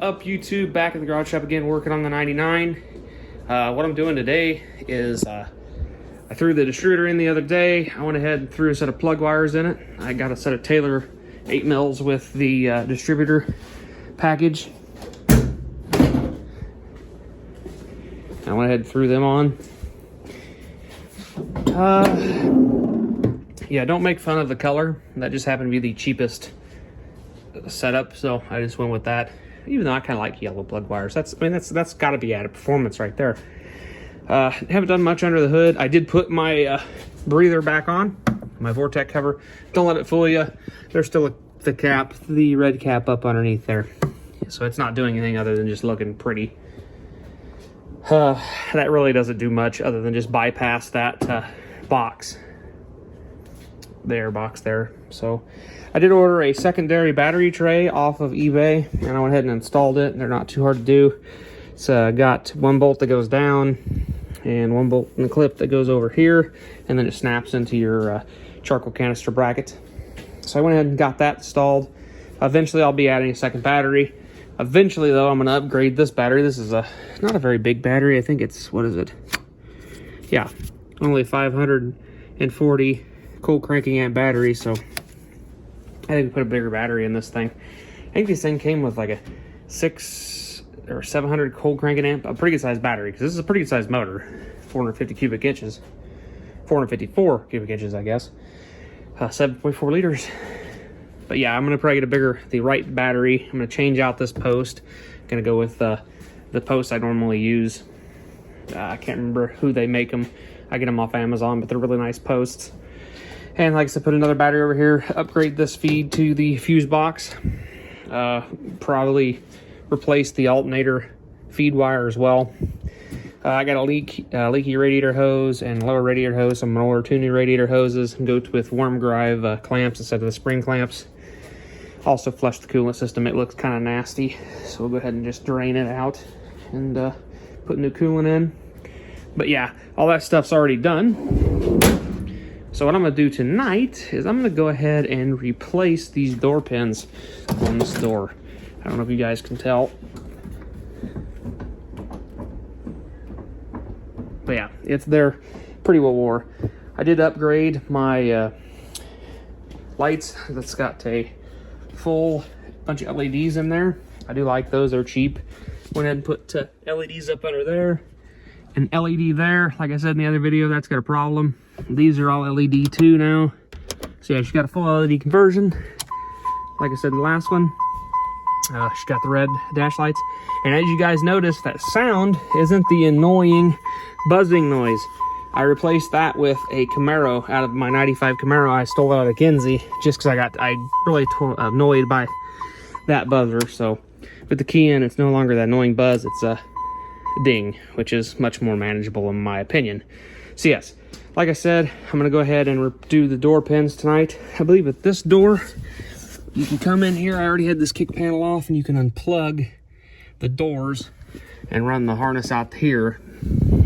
up, YouTube? Back at the garage shop again, working on the 99. What I'm doing today is I threw the distributor in the other day. I went ahead and threw a set of plug wires in it. I got a set of Taylor 8 mils with the distributor package. I went ahead and threw them on. Yeah, don't make fun of the color. That just happened to be the cheapest setup, so I just went with that. Even though I kind of like yellow plug wires. That's got to be added performance right there. Haven't done much under the hood. I did put my breather back on, my Vortec cover. Don't let it fool you. There's still the red cap up underneath there. So it's not doing anything other than just looking pretty. That really doesn't do much other than just bypass that box there. So I did order a secondary battery tray off of eBay, and I went ahead and installed it. They're not too hard to do. It's got one bolt that goes down and one bolt in the clip that goes over here, and then it snaps into your charcoal canister bracket. So I went ahead and got that installed. Eventually I'll be adding a second battery. Eventually though, I'm going to upgrade this battery. This is not a very big battery. I think it's, what is it? Yeah, only 540 cold cranking amp battery. So I think we put a bigger battery in this thing. I think this thing came with like a 600 or 700 cold cranking amp, a pretty good sized battery, because this is a pretty good sized motor. 450 cubic inches, 454 cubic inches, I guess. 7.4 liters. But yeah, I'm gonna probably get the right battery. I'm gonna change out this post. Gonna go with the post I normally use. I can't remember who they make them. I get them off Amazon, but they're really nice posts. And like I said, put another battery over here. Upgrade this feed to the fuse box. Probably replace the alternator feed wire as well. I got a leaky radiator hose and lower radiator hose. So I'm gonna order 2 new radiator hoses and go with worm drive clamps instead of the spring clamps. Also flush the coolant system. It looks kind of nasty, so we'll go ahead and just drain it out and put new coolant in. But yeah, all that stuff's already done. So what I'm gonna do tonight is I'm gonna go ahead and replace these door pins on this door. I don't know if you guys can tell. But yeah, they're pretty well wore. I did upgrade my lights. That's got a full bunch of LEDs in there. I do like those, they're cheap. Went ahead and put LEDs up under there. An LED there, like I said in the other video, that's got a problem. These are all LED too now. So yeah, she's got a full LED conversion. Like I said in the last one. She's got the red dash lights. And as you guys notice, that sound isn't the annoying buzzing noise. I replaced that with a Camaro out of my 95 Camaro. I stole out of Kinsey just because I really annoyed by that buzzer. So with the key in, it's no longer that annoying buzz. It's a ding, which is much more manageable in my opinion. So yes, like I said, I'm going to go ahead and do the door pins tonight. I believe with this door, you can come in here. I already had this kick panel off, and you can unplug the doors and run the harness out here.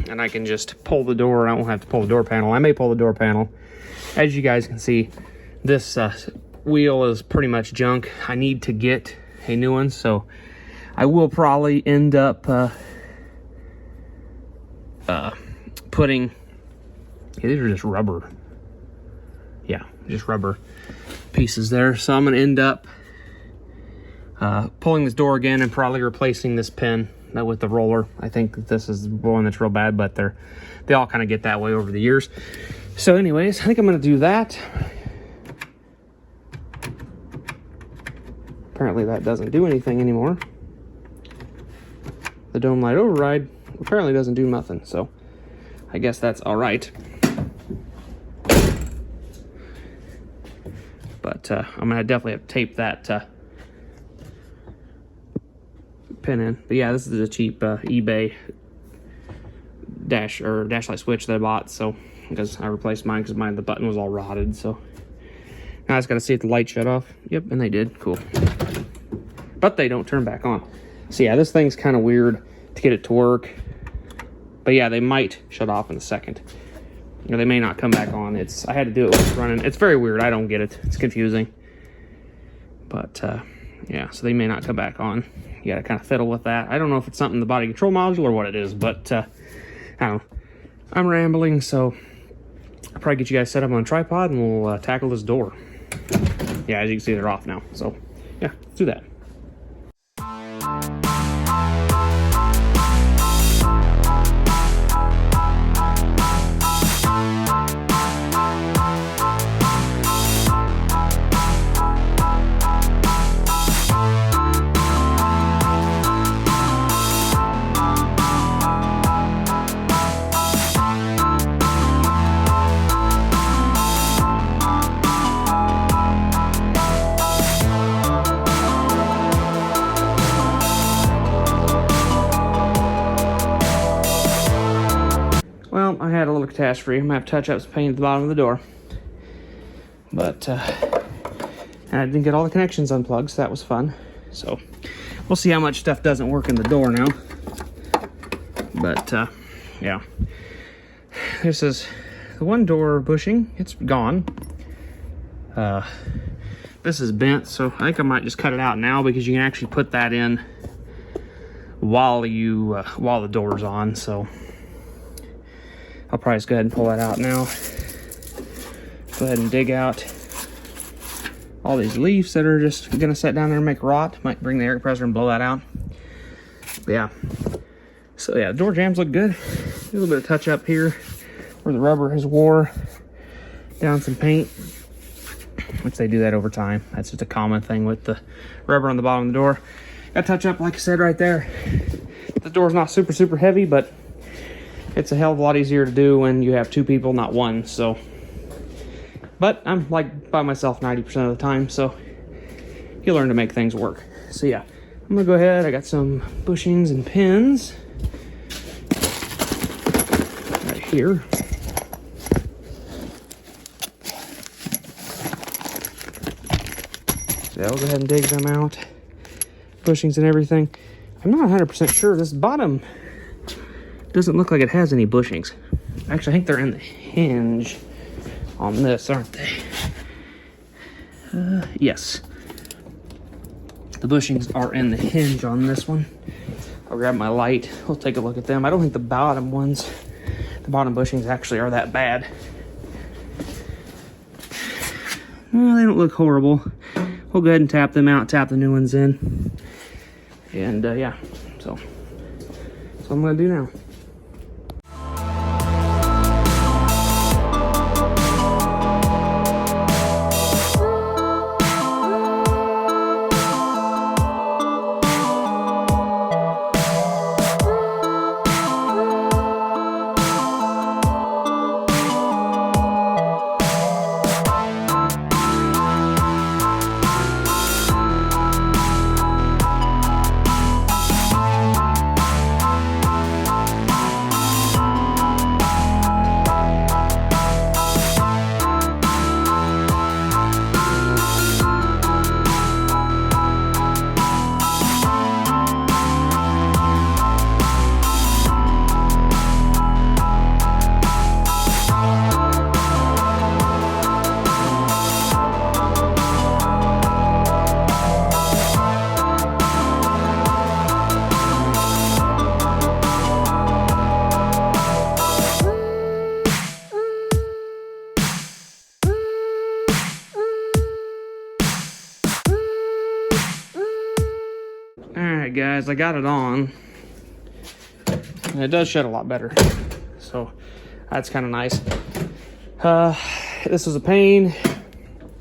And I can just pull the door. I won't have to pull the door panel. I may pull the door panel. As you guys can see, this wheel is pretty much junk. I need to get a new one, so I will probably end up putting... Yeah, these are just rubber. Yeah, just rubber pieces there. So I'm going to end up pulling this door again and probably replacing this pin with the roller. I think this is one that's real bad, but they all kind of get that way over the years. So anyways, I think I'm going to do that. Apparently that doesn't do anything anymore. The dome light override apparently doesn't do nothing, so I guess that's all right. But I'm going to definitely have to tape that pin in. But yeah, this is a cheap eBay dash light switch that I bought. So because I replaced mine because the button was all rotted. So now I just got to see if the light shut off. Yep, and they did. Cool. But they don't turn back on. So yeah, this thing's kind of weird to get it to work. But yeah, they might shut off in a second. Or they may not come back on. I had to do it when it's running. It's very weird. I don't get it. It's confusing. But yeah, so they may not come back on. you gotta kind of fiddle with that. I don't know if it's something in the body control module or what it is, but I don't know. I'm rambling, so I'll probably get you guys set up on a tripod and we'll tackle this door. Yeah, as you can see, they're off now. So yeah, let's do that. Well, I had a little catastrophe. I'm gonna have to touch up some paint at the bottom of the door. But, and I didn't get all the connections unplugged, so that was fun. So, we'll see how much stuff doesn't work in the door now. But, yeah. This is the one door bushing. It's gone. This is bent, so I think I might just cut it out now because you can actually put that in while the door's on, so I'll probably just go ahead and pull that out now. Go ahead and dig out all these leaves that are just gonna sit down there and make rot. Might bring the air compressor and blow that out. But yeah. So yeah, the door jambs look good. A little bit of touch up here where the rubber has wore down some paint, which they do that over time. That's just a common thing with the rubber on the bottom of the door. Got touch up, like I said, right there. The door's not super heavy, but it's a hell of a lot easier to do when you have two people, not one. So, but I'm like by myself 90% of the time, so you learn to make things work. So yeah, I'm gonna go ahead. I got some bushings and pins right here. So I'll go ahead and dig them out. Bushings and everything. I'm not 100% sure. This bottom doesn't look like it has any bushings. Actually, I think they're in the hinge on this, aren't they? Yes. The bushings are in the hinge on this one. I'll grab my light. We'll take a look at them. I don't think the bottom bushings actually are that bad. Well, they don't look horrible. We'll go ahead and tap them out, tap the new ones in. And yeah, so that's what I'm gonna do now. Alright guys, I got it on. And it does shed a lot better. So that's kind of nice. This was a pain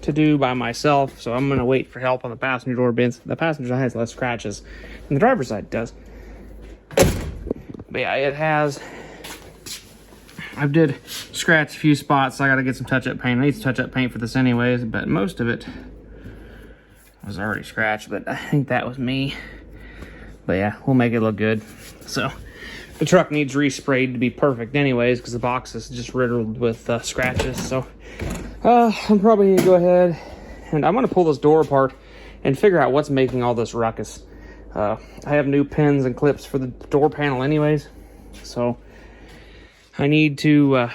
to do by myself, so I'm gonna wait for help on the passenger door bins. The passenger side has less scratches than the driver's side does. But yeah, it has. I did scratch a few spots, so I gotta get some touch-up paint. I need some touch-up paint for this anyways, but most of it was already scratched, but I think that was me. But yeah, we'll make it look good. So the truck needs resprayed to be perfect anyways, because the box is just riddled with scratches. So I'm probably gonna go ahead and I'm gonna pull this door apart and figure out what's making all this ruckus. I have new pins and clips for the door panel anyways, so I need to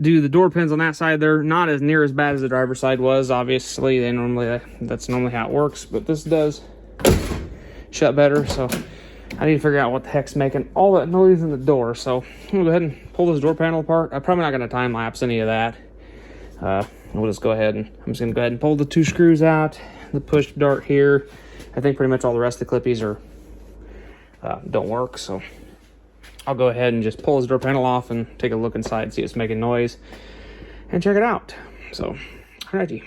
do the door pins on that side. They're not as near as bad as the driver's side was. Obviously, that's normally how it works, but this does shut better. So I need to figure out what the heck's making all that noise in the door. So I'm gonna go ahead and pull this door panel apart. I'm probably not gonna time lapse any of that. We'll just go ahead and I'm just gonna go ahead and pull the 2 screws out, the push dart here. I think pretty much all the rest of the clippies are don't work, so I'll go ahead and just pull this door panel off and take a look inside, see if it's making noise, and check it out. So, alrighty.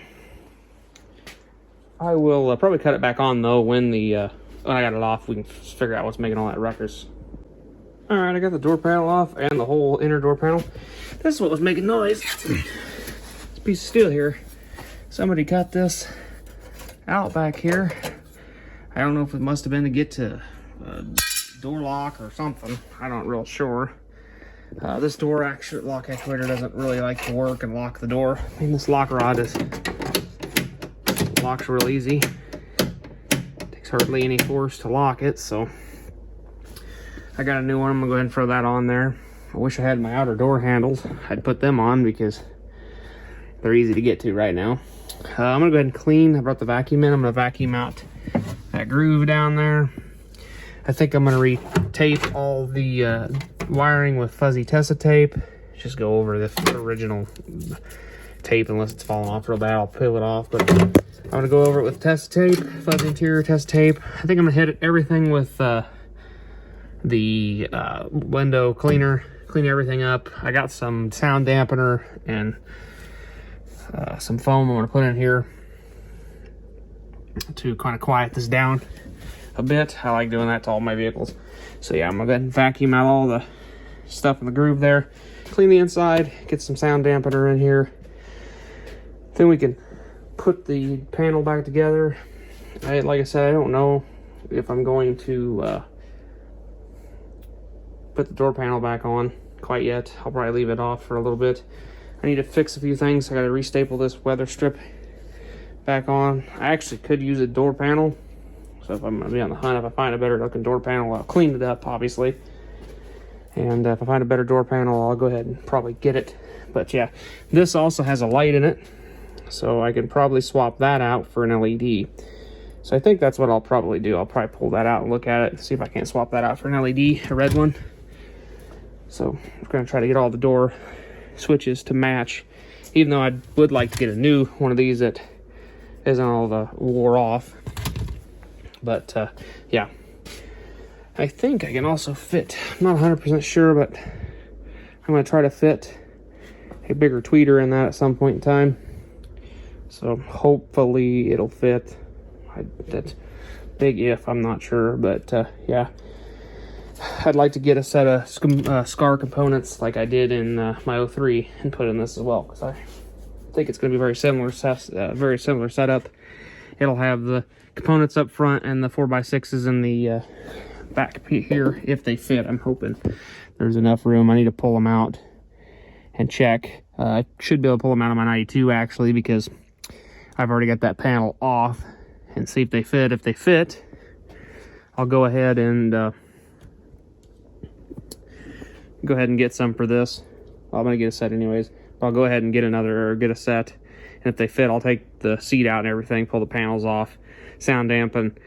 I will probably cut it back on though when I got it off. We can figure out what's making all that ruckus. All right, I got the door panel off and the whole inner door panel. This is what was making noise. This piece of steel here. Somebody cut this out back here. I don't know if it must have been to get to door lock or something. I'm not real sure. This door lock actuator doesn't really like to work and lock the door. I mean, this lock rod locks real easy. Takes hardly any force to lock it, so I got a new one. I'm gonna go ahead and throw that on there. I wish I had my outer door handles. I'd put them on because they're easy to get to right now. I'm gonna go ahead and clean. I brought the vacuum in. I'm gonna vacuum out that groove down there. I think I'm gonna re-tape all the wiring with fuzzy Tessa tape. Just go over the original tape unless it's falling off real bad. I'll peel it off, but I'm gonna go over it with Tessa tape, fuzzy interior Tessa tape. I think I'm gonna hit everything with the window cleaner, clean everything up. I got some sound dampener and some foam I'm gonna put in here to kind of quiet this down a bit. I like doing that to all my vehicles. So yeah, I'm gonna go ahead and vacuum out all the stuff in the groove there, clean the inside, get some sound dampener in here. Then we can put the panel back together. Like I said, I don't know if I'm going to put the door panel back on quite yet. I'll probably leave it off for a little bit. I need to fix a few things. I got to restaple this weather strip back on. I actually could use a door panel. So if I'm going to be on the hunt, if I find a better looking door panel, I'll clean it up, obviously. And if I find a better door panel, I'll go ahead and probably get it. But yeah, this also has a light in it, so I can probably swap that out for an LED. So I think that's what I'll probably do. I'll probably pull that out and look at it and see if I can't swap that out for an LED, a red one. So I'm going to try to get all the door switches to match, even though I would like to get a new one of these that isn't all the wore off. But yeah, I think I can also fit, I'm not 100% sure, but I'm going to try to fit a bigger tweeter in that at some point in time. So hopefully it'll fit. That's big if, I'm not sure, but yeah. I'd like to get a set of SCAR components like I did in my 03 and put in this as well, because I think it's going to be very similar setup. It'll have the components up front and the 4x6s in the back here if they fit. I'm hoping there's enough room. I need to pull them out and check. I should be able to pull them out of my 92 actually, because I've already got that panel off, and see if they fit. If they fit, I'll go ahead and get some for this. Well, I'm gonna get a set anyways. I'll go ahead and get a set, and if they fit, I'll take the seat out and everything, pull the panels off, sound dampen,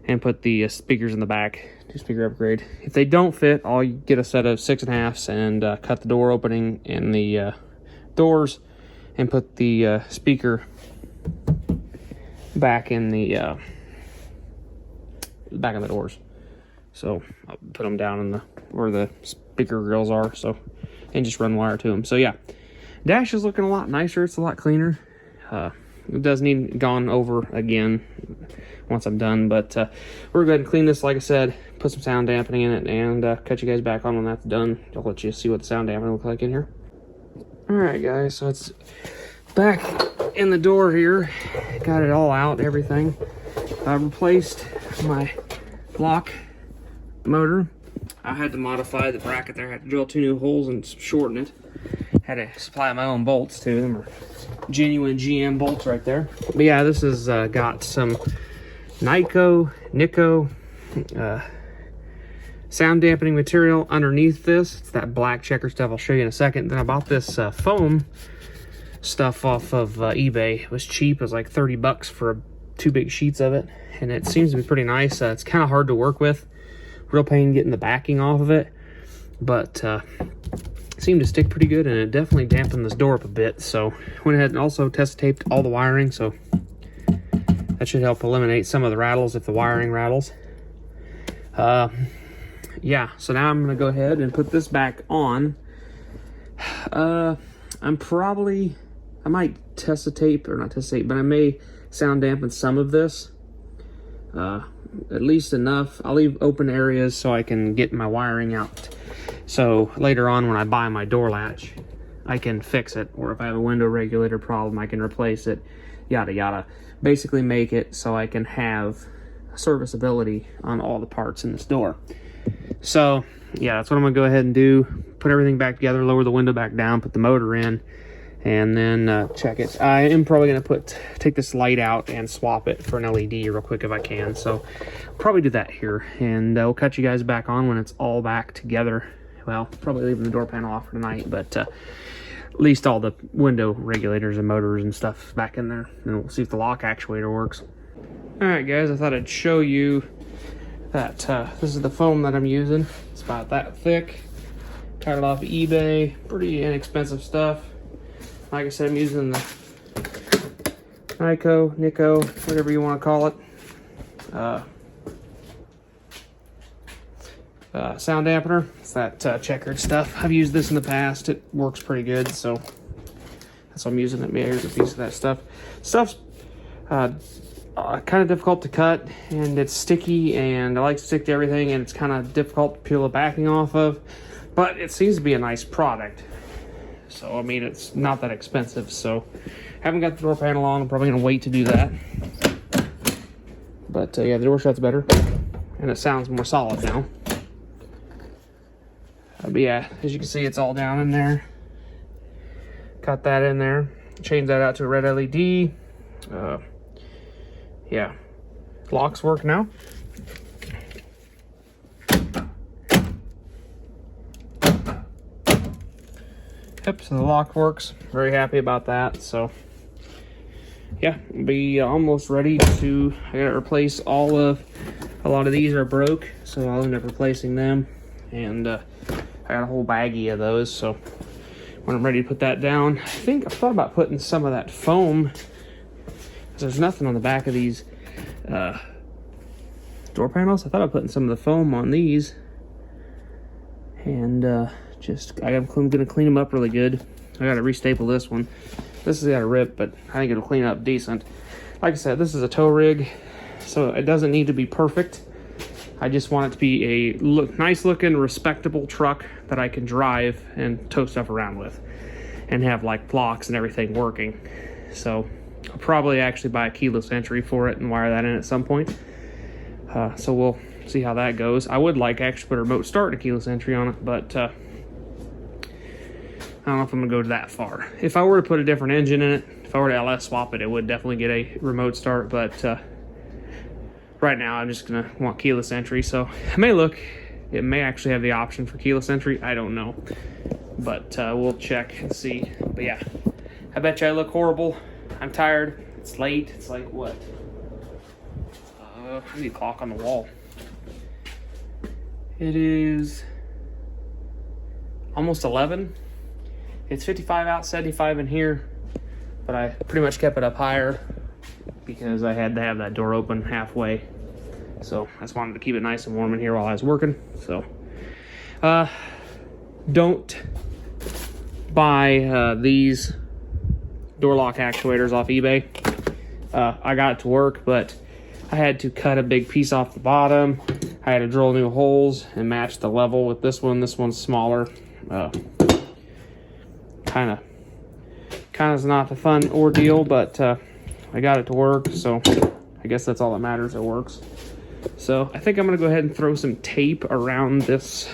and put the speakers in the back. Do speaker upgrade. If they don't fit, I'll get a set of 6.5s and cut the door opening in the doors and put the speaker back in the back of the doors. So I'll put them down in where the speaker grills are, so, and just run wire to them. So yeah, dash is looking a lot nicer. It's a lot cleaner. It does need gone over again once I'm done, but we're going to go ahead and clean this, like I said, put some sound dampening in it, and cut you guys back on when that's done. I'll let you see what the sound dampening looks like in here. Alright guys, so it's back in the door here. Got it all out, everything. I replaced my block motor. I had to modify the bracket there. I had to drill 2 new holes and shorten it. Had to supply my own bolts too. Them are genuine GM bolts right there. But yeah, this has got some Nico sound dampening material underneath this. It's that black checker stuff. I'll show you in a second. Then I bought this foam stuff off of eBay. It was cheap. It was like 30 bucks for a 2 big sheets of it, and it seems to be pretty nice. It's kind of hard to work with, real pain getting the backing off of it, but it seemed to stick pretty good, and it definitely dampened this door up a bit. So went ahead and also test taped all the wiring, so that should help eliminate some of the rattles if the wiring rattles. Yeah, so now I'm gonna go ahead and put this back on. I might test the tape, or not test the tape, but I may sound dampen some of this, at least enough. I'll leave open areas so I can get my wiring out, so later on when I buy my door latch I can fix it, or if I have a window regulator problem I can replace it, yada yada. Basically make it so I can have serviceability on all the parts in this door. So yeah, that's what I'm gonna go ahead and do. Put everything back together, lower the window back down, put the motor in, and then check it. I am probably gonna take this light out and swap it for an LED real quick if I can. So I'll probably do that here, and we'll cut you guys back on when it's all back together. Well, probably leaving the door panel off for tonight, but at least all the window regulators and motors and stuff back in there, and we'll see if the lock actuator works. All right, guys, I thought I'd show you that this is the foam that I'm using. It's about that thick. Got it off of eBay. Pretty inexpensive stuff. Like I said, I'm using the Nico, whatever you want to call it. Sound dampener. It's that checkered stuff. I've used this in the past. It works pretty good, so that's what I'm using it. Here's a piece of that stuff. Stuff's kind of difficult to cut, and it's sticky, and I like to stick to everything, and it's kind of difficult to peel the backing off of, but it seems to be a nice product. So I mean, it's not that expensive. So haven't got the door panel on. I'm probably gonna wait to do that, but yeah, the door shuts better and it sounds more solid now. But yeah, as you can see, it's all down in there. Got that in there, change that out to a red LED. Yeah, locks work now. Yep, so the lock works. Very happy about that. So yeah, be almost ready to, I gotta replace a lot of these are broke, so I'll end up replacing them. And I got a whole baggie of those, so when I'm ready to put that down, I thought about putting some of that foam, because there's nothing on the back of these door panels. I thought about putting some of the foam on these, and I'm gonna clean them up really good. I gotta restaple this one. This has got a rip, but I think it'll clean up decent. Like I said, this is a tow rig, so it doesn't need to be perfect. I just want it to be a nice looking, respectable truck that I can drive and tow stuff around with, and have like locks and everything working. So I'll probably actually buy a keyless entry for it and wire that in at some point. So we'll see how that goes. I would like actually put a remote start and a keyless entry on it, but I don't know if I'm gonna go that far. If I were to put a different engine in it, if I were to LS swap it, it would definitely get a remote start, but right now I'm just gonna want keyless entry. So it may actually have the option for keyless entry, I don't know, but we'll check and see. But yeah, I bet you I look horrible. I'm tired, it's late, it's like what? I need a clock on the wall. It is almost 11. It's 55 out, 75 in here, but I pretty much kept it up higher because I had to have that door open halfway. So I just wanted to keep it nice and warm in here while I was working. So don't buy these door lock actuators off eBay. I got it to work, but I had to cut a big piece off the bottom. I had to drill new holes and match the level with this one. This one's smaller. Kind of is not a fun ordeal, but I got it to work, so I guess that's all that matters. It works. So I think I'm gonna go ahead and throw some tape around this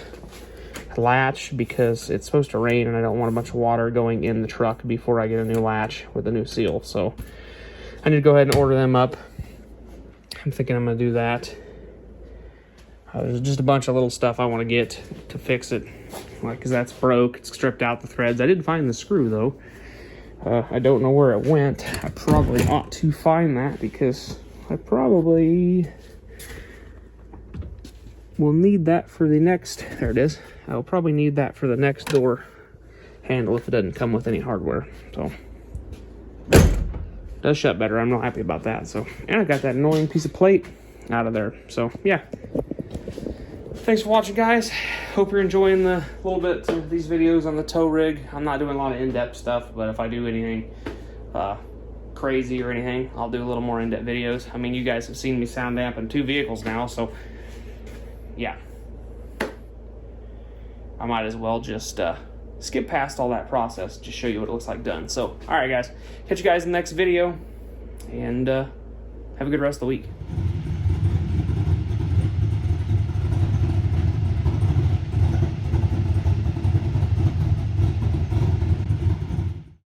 latch because it's supposed to rain and I don't want a bunch of water going in the truck before I get a new latch with a new seal. So I need to go ahead and order them up. I'm thinking I'm gonna do that. There's just a bunch of little stuff I want to get to fix it, like, because that's broke. It's stripped out the threads. I did find the screw though. I don't know where it went. I probably ought to find that because I probably will need that for the next, there it is. I'll probably need that for the next door handle if it doesn't come with any hardware. So, does shut better. I'm not happy about that. So, and I got that annoying piece of plate out of there. So, yeah. Thanks for watching, guys. Hope you're enjoying the little bit of these videos on the tow rig. I'm not doing a lot of in-depth stuff, but if I do anything crazy or anything, I'll do a little more in-depth videos. I mean, you guys have seen me sound dampen 2 vehicles now, so yeah. I might as well just skip past all that process, just show you what it looks like done. So, all right, guys. Catch you guys in the next video, and have a good rest of the week.